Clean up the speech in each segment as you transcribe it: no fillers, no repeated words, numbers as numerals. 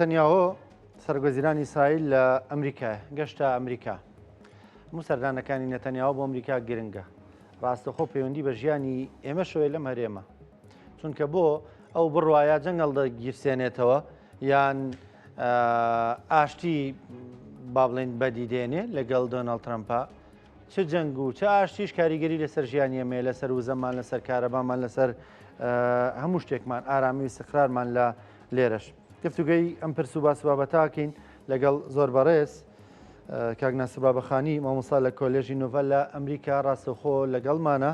نەتەنیاهۆ سەرگۆزیرانی ئیسرائیل لە ئەمریکا گەشتە ئەمریکا. هەموو سەردانەکانی نەتەنیاهۆ بۆ ئەمریکا گرنگە. ڕاستەخۆ پەیوەندی بە ژیانی ئێمە شوێ لەم هەرێمە، چونکە بۆ ئەو بڕواایە جەنگەڵ دەگیرسێنێتەوە یان ئاشتی با بڵێن بەدیدێنێ لەگەڵ دۆناڵد ترەمپە، چ جەنگ و چه ئاشتیش کاریگەری لەسەر ژیانی ئەمێ، لەسەر وزەمان، لەسەر کارەبامان، لەسەر هەموو شتێکمان، ئارامی و استقرارمان لە لێرەش. گفتوگەی ئەم پرس و باس بابەتاکەین لەگەڵ زۆر بەڕێز کاک ناسر بابەخانی مامۆستا لە کۆلێژی نۆڤەل لە ئەمریکا ڕاستەوخۆ لەگەڵمانە.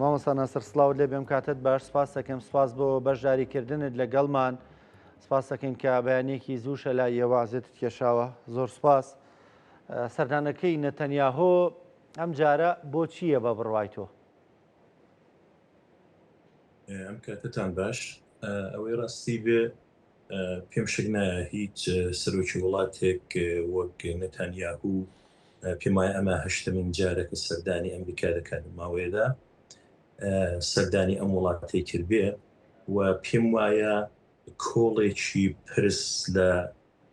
مامۆستا ناسر سڵاو لێ بێم کاتت باش، سپاس دەکەم، سپاس بۆ بەشداریکردنت لەگەڵمان، سپاس دەکەین کە بەیانێکی زووشە لای ئێوازێتت کێشاوە. زۆر سپاس. سەردانەکەی نەتەنیاهۆ ئەم جارە بۆ چییە بە بڕوای تۆ؟ ئەم کاتتان باش. ئەوەی ڕاستی بێ پێم شک نایە هیچ سەرۆکی وڵاتێک وەک نەتانیاهوو پێم وایە ئەمە هەشتمین جارە کە سەردانی ئەمریکا دەکات ماوەیەدا سەردانی ئەم وڵاتی کرد بێ و پێم وایە کۆڵێکی پرس لە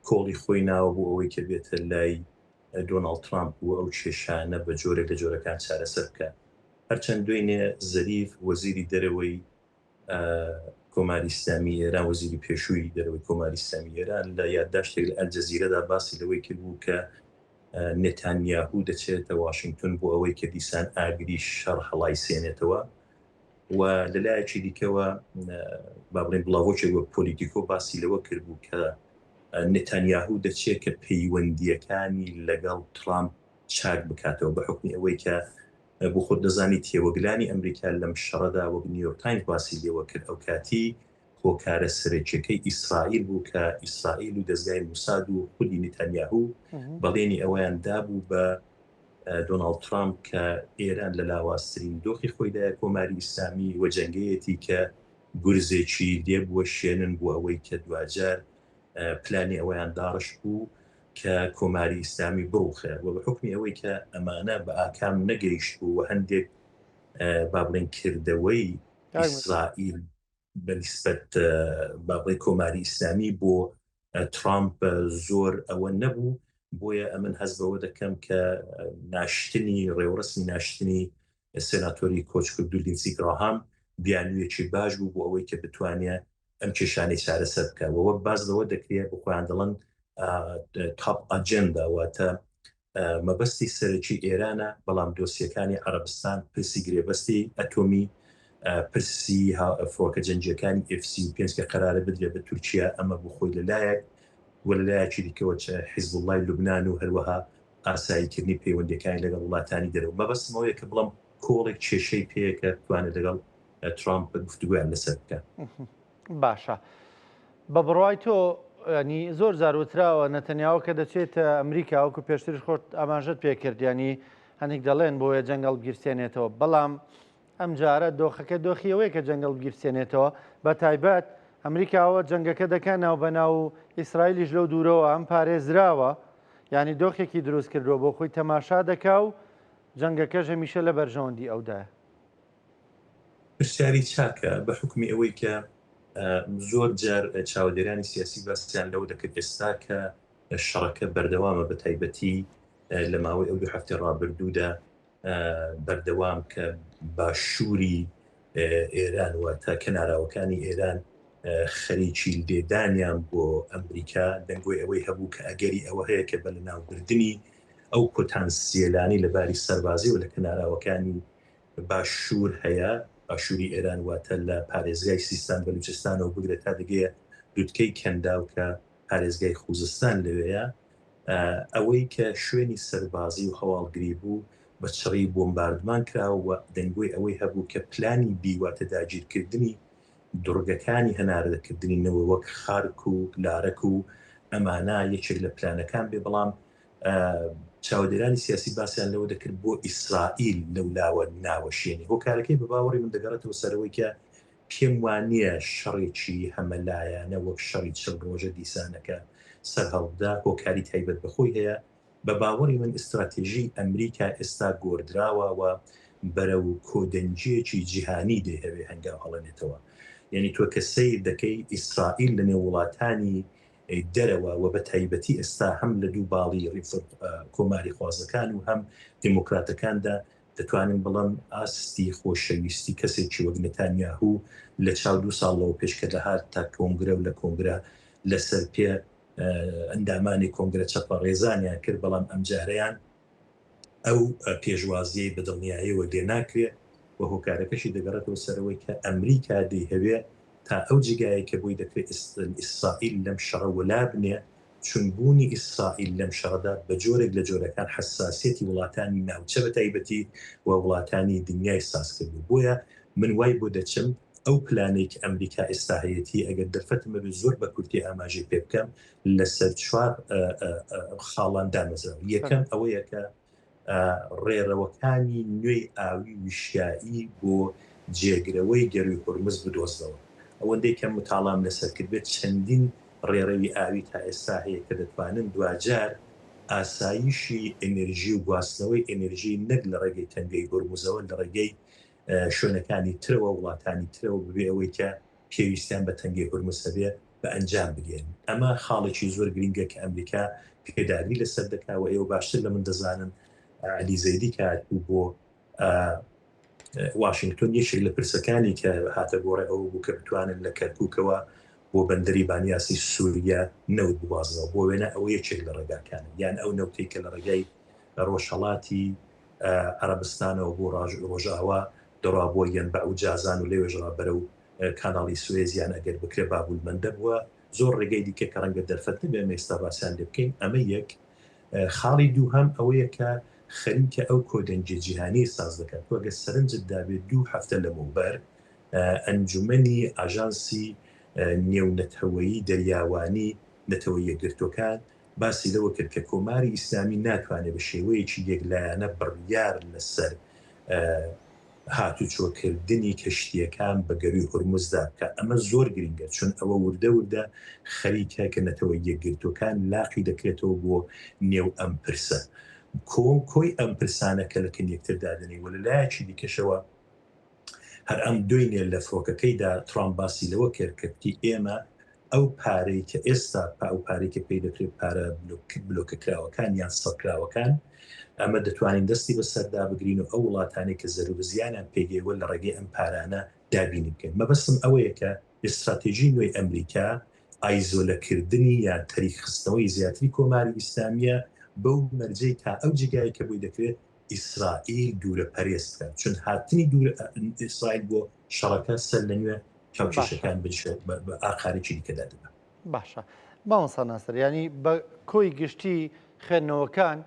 کۆڵی خۆی ناوە بۆ ئەوەی کە بێتە لای دۆناڵد ترامپ و ئەو کێشانە بە جۆرێک لە جۆرەکان چارەسەر بکە. هەرچەند دوێنێ زەریف وەزیری دەرەوەی کۆماری ئیسلامی ئێران، وەزیری پێشووی دەرەوەی کۆماری ئیسلامی ئێران لە یادداشتێک لە ئەلجەزیرەدا باسی لەوەی کرد بوو کە نێتانیاهوو دەچێتە واشنگتن بۆ ئەوەی کە دیسان ئاگری شەڕ هەڵای سێنێتەوە و لەلایەکی دیکەوە با بڵێن بڵاوۆکێک وەک پۆلیتیکۆ باسی لەوە کرد بوو کە نێتانیاهوو دەچێت کە پەیوەندیەکانی لەگەڵ ترامپ چاک بکاتەوە بە حکمی ئەوەی کە بۆ خۆت دەزانی تێوەگلانی ئەمریکا لەم شەڕەدا وەک نیویۆرک تایمز باسی لێوە کرد ئەو کاتی هۆکارە سەرەکیەکەی ئیسرائیل بوو کە ئیسرائیل و دەستگای موساد و خودی نێتانیاهوو بەڵێنی ئەویان دابوو بە دۆناڵد ترامپ کە ئێران لە لاوااسترین دۆخی خۆیدا کۆماری ئیسلامی وە جەنگەیەتی کە گورزێکی لێبووە شوێنن بۆ ئەوەی کە دوجار پلانی ئەویان داڕش بوو کە کۆماری ئیسلامی بڕوخێ و بە حکمی ئەوەی کە ئەمانە بە ئاکام نەگەیشت بوو و هەندێک با بڵێن کردەوەی ئیسرائیل بەنسبەت با بڵێ کۆماری ئیسلامی بۆ ترامپ زۆر ئەوە نەبوو. بۆیە ئەمن هەست بەوە دەکەم کە ناشتنی ڕێوەڕسمی ناشتنی سێناتۆری کۆچکرد و لینزی گراهام بیانوویەکی باش بوو بۆ ئەوەی کە بتوانێت ئەم کێشانەی چارەسەر بکە و وەک باز لەوە دەکرێت بۆ خۆیان دەڵێن تاپ ئەجەندا واتە مەبەستی سەرەکی ئێرانە، بەڵام دۆسیەکانی عەرەبستان پرسی گرێبەستی ئەتۆمی، پرسی فڕۆکە جەنگیەکانی F-35 کە قەرارە بدرێت بە تورکیا، ئەمە بۆ خۆی لەلایەک وەلایەکی دیکەوە حیزب الله لوبنان و هەروەها ئاساییکردنی پەیوەندیەکانی لەگەڵ وڵاتانی دەرەوە. مەبەستمەوەیە کە بڵام کۆڵێک کێشەی پێیەکە توانێت لەگەڵ ترامپ گفتوگویان لەسەر بکە. باشە، بە بڕوای تۆ ینی زۆر جار وتراوە نەتەنیاهۆ کە دەچێتە ئەمریکا وەکو پێشتریش خۆت ئاماژەت پێکرد، ینی هەندێک دەڵێن بۆیە جەنگەڵ بگیرسێنێتەوە، بەڵام ئەم جارە دۆخەکە دۆخیەوەی کە جەنگەڵ بگیرسێنێتەوە، بە تایبەت ئەمریکاوە جەنگەکە دەکەن ناو بەناو ئیسرائیلیش لەو دوورەوە ئەم پارێزراوە، ینی دۆخێکی دروست کردووە بۆ خۆی تەماشا دەکا و جەنگەکەش هەمیشە لە بەرژەوەندی ئەودایە. پرسیاری چاکە بە حکمی ئەوەی کە زۆر جار چاودێرانی سیاسی باسییان لەو دەکرد ئێستا کە شەڕەکە بەردەوامە بە تایبەتی لە ماوەی ئەو 2 هەفتەی ڕابردوودا بەردەوام کە باشووری ئێران واتە کەناراوەکانی ئێران خەریکی لێدانیان بۆ ئەمریکا دەنگۆی ئەوەی هەبوو کە ئەگەری ئەوە هەیە کە بە لە ناوبردننی ئەو پۆتانسیێلانی لەباری سەربازی و لە کەناراوەکانی باشوور هەیە، باشووری ئێران واتە لە پارێزگای سیستان بەلوچستانەوە بگرێت تا دەگەیە دوودکەی کەنداو کە پارێزگای خوزستان لەوەیە، ئەوەی کە شوێنی سەربازی و هەواڵگری بوو بە چڕی بۆمباردمان کراوە و دەنگۆی ئەوەی هەبوو کە پلانی بیواتە داگیرکردنی دوڕگەکانی هەناردەکردنینەوە وەک خارک و لارەک و ئەمانە یەکێک لە پلانەکان بێ، بەڵام چاودێرانی سیاسی باسییان لەوە دەکرد بۆ ئیسرائیل لەولاوە ناوەشێنی. هۆکارەکەی بە باوەڕی من دەگەڕێتەوە سەرەوەی کە پێم وانە شەڕێکی هەمەلایەنە وەک شەڕی چل ڕۆژە دیسانەکە سەر هەڵدا هۆکاری تایبەت بەخۆی هەیە. بە باوەڕی من ئستراتێژی ئەمریکا ئێستا گۆڕدراوە و بەرەو کۆدەنجیەکی جیهانی دەهەوێ هەنگاو هەڵێنێتەوە. یعنی تۆ کە سیر دەکەی ئیسرائیل لە نێو وڵاتانی دەرەوە و بە تایبەتی ئێستا هەم لە دوو باڵی کۆماری خوازەکان و هەم دموکراتەکاندا دەتوانین بڵم ئاستی خۆشەویستی کەسێکی وەک نێتانیاهوو لە چاو 2 ساڵەوە پێشکە دەهات تا کۆنگرە و لە کۆنگرە لەسەر پێ ئەندامانی کۆنگرە چەپە ڕێزانیان کرد بەڵام ئەم جارەیان ئەو پێشوازیەی بەدڵنیاییەوە لێ ناکرێت و هۆکارەکەشی دەگەڕێتەوە سەرەوەی کە ئەمریکا دەیهەوێ تا ئەو جگایە کە بۆی دەکرێت ئیسرائیل لەم شەڕە وەلا بنێ چونبوونی ئیسرائیل لەم شەڕەدا بە جۆرێک لە جۆرەکان حساسیەتی وڵاتانی ناوچە بە تایبەتی و وڵاتانی دنیای ساز کردو. بۆیە من وای بۆ دەچم ئەو پلانێک ئەمریکا ئێستا هەیەتی ئەگەر دەرفەتمە زۆر بە کورتی ئاماژەی پێ بکەم لەسەر 4 خاڵان دامەزراوە. یەکەم ئەوەیە کە ڕێڕەوەکانی نوێی ئاوی وشایی بۆ جێگرەوەی گەروی هورمز بدۆزنەوە. ئەوەندەی کە متاڵام لەسەر کرد بێت چەندین ڕێڕەوی ئاوی تا ئێستا هەیە کە دەتوانن دوجار ئاسایشی ئەنێرژی و گواستنەوەی ئەنێرژی نەک لە ڕێگەی تەنگەی هورمزەوە لە ڕێگەی شوێنەکانی ترەوە وڵاتانی ترەوە ببێ ئەوەی کە پێویستیان بە تەنگەی هورمز هەبێ بە ئەنجام بگێن. ئەمە خاڵێکی زۆر گرنگە کە ئەمریکا پێداوی لەسەر دەکاوە. ئێوە باشتر لە من دەزانن علی زەیدی کات بۆ واشنگتن یەکێک لە پرسەکانی کە هاتە گۆڕێ ئەو بوو کە بتوانن لە کەرکووکەوە بۆ بەندەری بانیاسی سووریا نەوت بوازنەوە بۆ وێنە ئەو یەکێک لە ڕێگاکانە یان ئەو نەوتەی کە لە ڕێگای ڕۆژهەڵاتی عەرەبستانەوە بۆ ڕۆژاوا دەڕوا بۆ یەن بە ئەو جازان و لێوێژڕا بەرەو کاناڵی سوێزیان ئەگەر بکرێ بابولمەندە بووە زۆر ڕێگەی دیکە کە ڕەنگە دەرفەت نبێ ئێستا باسییان لێ بکەین. ئەمە یەک. خاڵی دووهەم ئەوەیە کە خەریکە ئەو کۆدەنجی جیهانی ساز دەکات وەگە سەرنجت دابێت 2 هەفتە لەمەوبەر ئەنجومەنی ئاژانسی نێونەتەوەیی دەریاوانی نەتەوە یەکگرتوەکان باسی لەوە کرد کە کۆماری ئیسلامی ناتوانێت بە شێوەیەکی یەکلایەنە بڕیار لەسەر هاتوچۆکردنی کەشتیەکان بە گەروی هورمزدا بکە. ئەمە زۆر گرنگە چون ئەوە وردە خەریکە کە نەتەوە یەکگرتوەکان لاقی دەکرێتەوە بۆ نێو ئەم پرسە. کۆی ئەم پرسانەکە لەکن یەکتر دادنی و لەلایەکی دیکەشەوە هەر ئەم دوێنێ لە فڕۆکەکەیدا ترامپ باسی لەوە کردکردی ئێمە ئەو پارەی کە ئێستا ئەو پارەی کە پێی دەکرێت پارە بلۆکەکراوەکان یان سەکراوەکان ئەمە دەتوانین دەستی بەسەردا بگرین و ئەو وڵاتانی کە زەروبزیانیان پێگەیوە لە ڕێگەی ئەم پارانە دابینی بکەین. مەبەستم ئەوەیە کە استراتێژی نوێی ئەمریکا ئایزۆلەکردنی یان تەریخستنەوەی زیاتری کۆماری ئیسلامیە بەو مەرجەی تا ئەو جگای کە بووی دەکرێت ئیسرائیل دوورە پەرێز بکات چون هاتنی دوورە ئیسرائیل بۆ شەڕەکە سەر لە نوێ چاوکێشەکان بچێت بە ئاخارێکی دیکەدا دەبێت. باشە باوەسا ناسەر ینی بە کۆی گشتی خوێندنەوەکان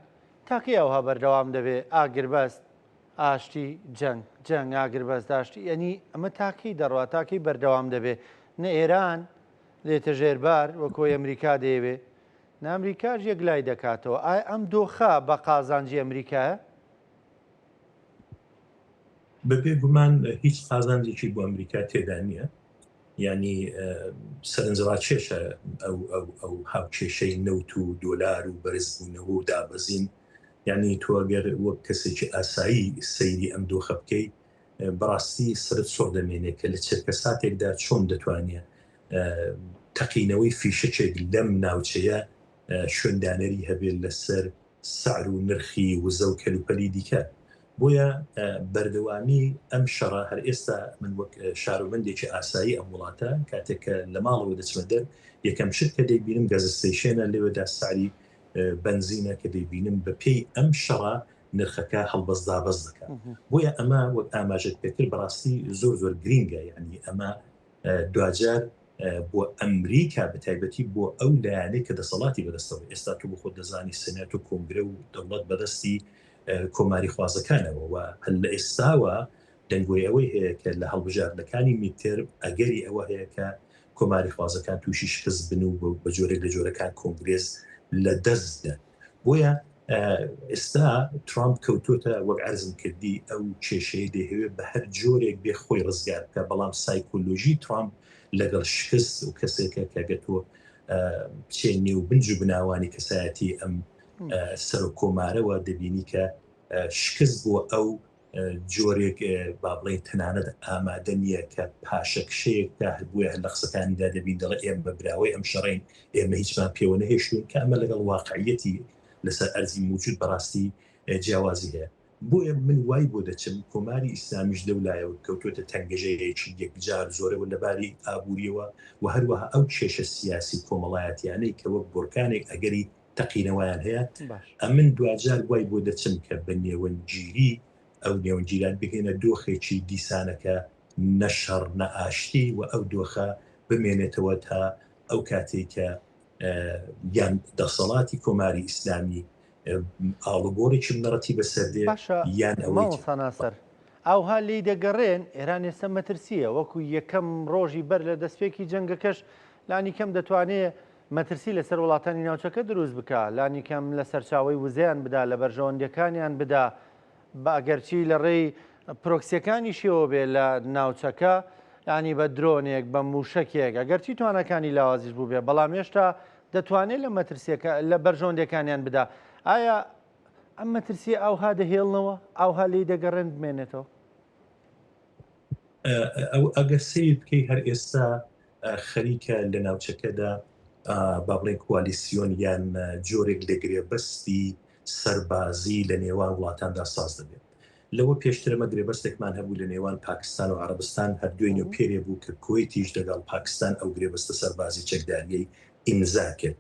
تاکەی ئەوها بەردەوام دەبێت ئاگربەست ئاشتی جەنگ ئاگربەست داشتی ینی ئەمە تاکەی دەڕوا تاکەی بەردەوام دەبێت نە ئێران لێتە ژێربار وەکۆی ئەمریکا دەیەوێت ئەمریکاش یەک لای دەکاتەوە. ئایا ئەم دۆخە بە قازانجی ئەمریکایە؟ بەبێ گومان هیچ قازانجێکی بۆ ئەمریکا تێدا نییە ینی سەرنجڕا کێشە ئەو هاوکێشەی نەوت و دۆلار و بەرزبوونەوە و دابەزین ینی تۆگەر وەک کەسێکی ئاسایی سەیری ئەم دۆخە بکەیت بەڕاستی سرت سۆ دەمێنێت کە لە چرکە ساتێکدا چۆن دەتوانێت تەقینەوەی فیشەکێک لەم ناوچەیە شوێندانەری هەبێت لەسەر سعر و نرخی وزە و کەلوپەلی دیکە. بۆیە بەردەوامی ئەم شەڕە هەر ئێستا من وەک شارۆمەندێکی ئاسایی ئەم وڵاتە کاتێککە لە ماڵەوە دەچمە دەر یەکەم شت کە دەیبینم گەزستەیشێنە لێوەدا ساری بنزینە کە دەیبینم بە پێی ئەم شەڕە نرخەکە هەڵبەستدا بەز دەکات. بۆیە ئەمە وەک ئاماژەت پێکرد بەڕاستی زۆر گرینگە ینی ئەمە دوجار بۆ ئەمریکا بە تایبەتی بۆ ئەو لایەنەی کە دەسەڵاتی بەدەستەوە ئێستا تو بۆ خۆ دەزانی سنات و کۆنگرە و دەوڵەت بەدەستی کۆماری خوازەکانەوە و هەل لە ئێستاوە دەنگۆی ئەوەی هەیە کە لە هەڵبژاردنەکانی میتر ئەگەری ئەوە هەیە کە کۆماری خوازەکان تووشی شکست بن و بە جۆرێک لە جۆرەکان کۆنگرێز لە دەستدا. بۆیە ئێستا ترامپ کەوتۆتە وەک عەرزم کردی ئەو کێشەیە دەیەوێت بە هەر جۆرێک بێ خۆی ڕزگار بکە بەڵام سایکۆلۆژی ترامپ لەگەڵ شکست و کەسێکە کەگەتۆ بچێنی و بنج و بناوانی کەسایەتی ئەم سەر و کۆمارەوە دەبینی کە شکست بۆ ئەو جۆرێک با بڵێن تەنانەت ئامادە نییە کە پاشەکشەیەک تا هەبووە لە قسەکانیدا دەبین دەڵێ ئێمە براوەی ئەم شەڕین ئێمە هیچمان پێوە نەهێشتون کە ئەمە لەگەڵ واقعیەتی لەسەر ئەرزی موجود بەڕاستی جیاوازی هەیە. بۆیە من وای بۆ دەچم کۆماری ئیسلامیش لەولایەوە کەوتوتە تەنگەژەیەکی یەکجار زۆرەوە لەباری ئابوووریەوە و هەروەها ئەو کێشە سیاسی کۆمەڵایەتیانەی کە وەک بۆرکانێک ئەگەری تەقینەوەیان هەیە ئەمن دوجار وای بۆ دەچم کە بە نێوەنگیری ئەو نێوەنگیران بهێنە دۆخێکی دیسانەکە نەشەڕ نەئاشتی و ئەو دۆخە بمێنێتەوە تا ئەو کاتێککە یان دەسەڵاتی کۆماری ئیسلامی ئاڵوگۆڕێکی نەڕەتی بەسەردێ یان ئەوەسەر ئەوها لی دەگەڕێن ئێران ئێستا مەترسیە وەکو یەکەم ڕۆژی بەر لە دەستپێکی جەنگەکەش لانی کەم دەتوانێت مەترسی لەسەر وڵاتانی ناوچەکە دروست بکە لانی کەم لە سەرچاوی وزیان بدا لە بەرژەوەندەکانیان بدا باگەرچی لە ڕێی پرۆکسیەکانیشیەوە بێ لە ناوچەکە ینی بە درۆنێک بە موشکێک ئەگەرچی توانەکانی لاوازیش بوو بێ بەڵام هێشتا دەتوانێت لە مەترسیەکە لە بەرژەوەندەکانیان بدا ئایا ئەم مەترسی ئەوها دەهێڵنەوە ئەوها لی دەگەڕێن بمێنێتەوە ئەو ئەگەر سیر بکەی هەر ئێستا خەریکە لە ناوچەکەدا با بڵێن کوالیسیۆن یان جۆرێک لەگرێ بەستی سەربازی لە نێوان وڵاتاندا ساز دەبێت لەوە پێشترمە گرێبەستێکمان هەبوو لە نێوان پاکستان و عەرەبستان هەردوێنێ پێرێ بوو کە کوێتیش لەگەڵ پاکستان ئەو گرێبەستە سەربازی چەکداریەی ئیمزا کرد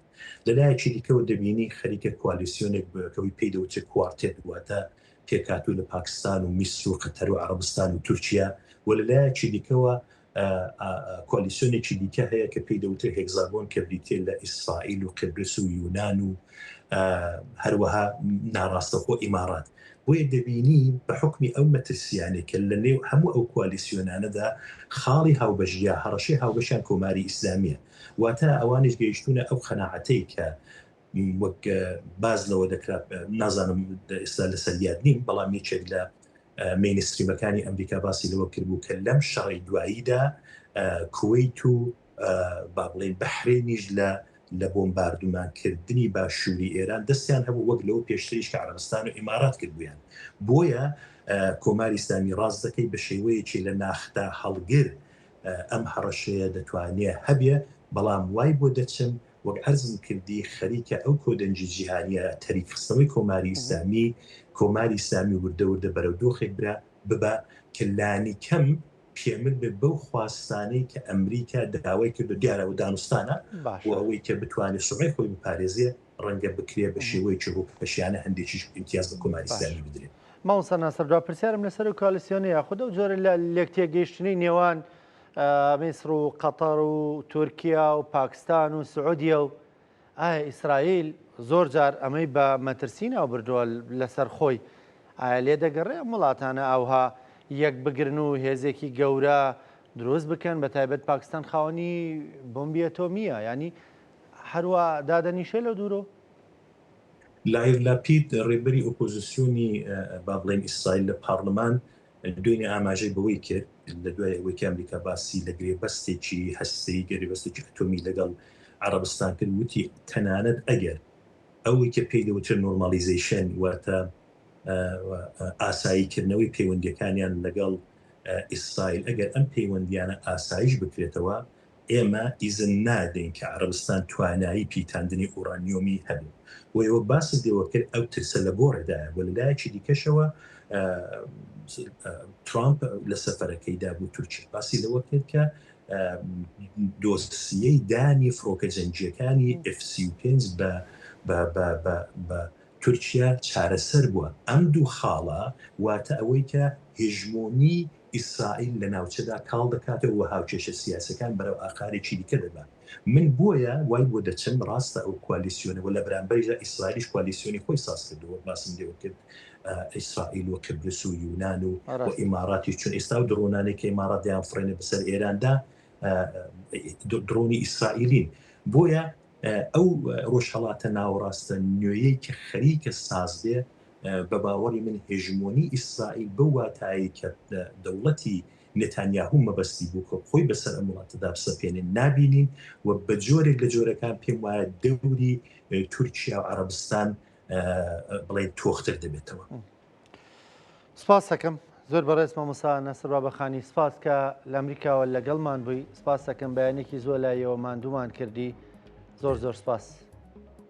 لەلایەکی دیکەوە دەبینی خەریکە کوالیسیۆنێک بەکەوی پێی دەوتێت کوارتێت واتە پێکاتوو لە پاکستان و میسر و قەتەر و عەرەبستان و تورکیا و لەلایەکی دیکەوە کوالیسیۆنێکی دیکە هەیە کە پێی دەوتێت هێگزابۆن کە بریتێ لە ئیسرائیل و قبرس و یونان و هەروەها ناڕاستەخۆ ئیمارات بۆیە دەبینی بە حکمی ئەو مەترسیانێک کە لە نێو هەموو ئەو کوالیسیۆنانەدا خاڵی هاوبەشیە هەڕەشەی هاوبەشیان کۆماری ئیسلامیە واتە ئەوانش گەیشتونە ئەو خەناعەتەی کە وەک باز لەوە دەکرا نازانم ئێستا لەسەر یاد نیم بەڵام یەکێک لە مینستریمەکانی ئەمریکا باسی لەوە کردبوو کە لەم شەڕی دواییدا کوێیت و با بڵێن بەحرێنیش لە بۆمباردومانکردنی باشووری ئێران دەستیان هەبوو وەک لەوە پێشتریش کە عەرەبستان و ئیمارات کردبوویان بۆیە کۆماری ئیسلامی ڕاست دەکەی بە شێوەیەکی لە ناختا هەڵگر ئەم هەڕەشەیە دەتوانێت هەبێ بەڵام وای بۆ دەچم وەک عەرزم کردی خەریکە ئەو کۆدەنجی جیهانیە تەریقخستنەوەی کۆماری ئیسلامی وردە بەرەو دۆخێک برا ببە کە لانی کەم پێمن بێ بەو خواستانەی کە ئەمریکا داوای کرد و دیارە و دانوستانە و ئەوەی کە بتوانێت سوڕێ خۆی بپارێزیە ڕەنگە بکرێ بە شێوەیەکی ڕووپەشیانە هەندێکیش امتیاز بە کۆماری ئیسلامی بدرێت ماوەسا ناسەردوا پرسیارم لەسەر کۆالیسیۆنە یاخودە و جۆرە لە لێکتێگەیشتنی نێوان میسر و قەتەر و تورکیا و پاکستان و سعودیە و ئایا ئیسرائیل زۆر جار ئەمەی بە مەترسی ناو بردووە لەسەر خۆی ئایا لێ دەگەڕێ ئەم وڵاتانە ئەوها یەک بگرن و هێزێکی گەورە دروست بکەن بە تایبەت پاکستان خاوەنی بۆمبی ئەتۆمیە ینی هەروە دادەنیشە لە دوورۆ لایر لاپید ڕێبەری ئۆپۆزیسیۆنی با بڵێن ئیسرائیل لە پارلەمان دوێنێ ئاماژەی بەوەی کرد لە دوای ئەوەی کە ئەمریکا باسی لە گرێبەستێکی هەستەی گرێبەستێکی ئەتۆمی لەگەڵ عەرەبستان کرد وتی تەنانەت ئەگەر ئەوەی کە پێی دەوترێت نۆرمالیزیشن واتە ئاساییکردنەوەی پەیوەندیەکانیان لەگەڵ ئیسرائیل ئەگەر ئەم پەیوەندیانە ئاسایش بکرێتەوە ئێمە ئیزن نادەین کە عەرەبستان توانایی پیتاندنی ئورانیۆمی هەبێت و ئێوە باسی دێوە کرد ئەو ترسە لە گۆڕێدایە و لەلایەکی دیکەشەوە ترامپ لە سەفەرەکەیدا بوو تورکیا باسی لەوە کرد کە دۆسیەی دانی فڕۆکە جەنگیەکانی F-35 بە تورکیا چارەسەر بووە ئەم دوو خاڵە واتە ئەوەی کە هێژمۆنی ئیسرائیل لە ناوچەدا کاڵ دەکاتەوە و هاوکێشە سیاسەکان بەرەو ئاخارێکی دیکە دەبات من بۆیە وای بۆ دەچم ڕاستە ئەو کوالیسیۆنەوە لە بەرامبەریدا ئیسرائیلیش کوالیسیۆنی خۆی ساز کردەوە باسم لێوە کرد ئیسرائیل و قبرس و یونان و ئیماراتی چون ئێستا و درۆنانێک کە ئیمارات دەیان فڕێنە بەسەر ئێراندا درۆنی ئیسرائیلین بۆیە ئەو ڕۆژهەڵاتە ناوەڕاستە نوێیەی کە خەریکە ساز بێ بە باوەڕی من هێژمۆنی ئیسرائیل بە واتایی کە دەوڵەتی نێتانیاهو مەبەستی بوو کە خۆی بەسەر ئەم وڵاتەدا بسەپێنێن نابینین و بە جۆرێک لە جۆرەکان پێم وایە دەوری تورکیا و عەرەبستان بڵێ تۆختر دەبێتەوە سپاس دەکەم زۆر بەڕێز مامۆستا نەسر بابەخانی سپاس کە لە ئەمریکاوە لەگەڵمان بووی سپاس دەکەم بەیانێکی زۆر لایەوە ماندوومان کردی زۆر زۆر سپاس.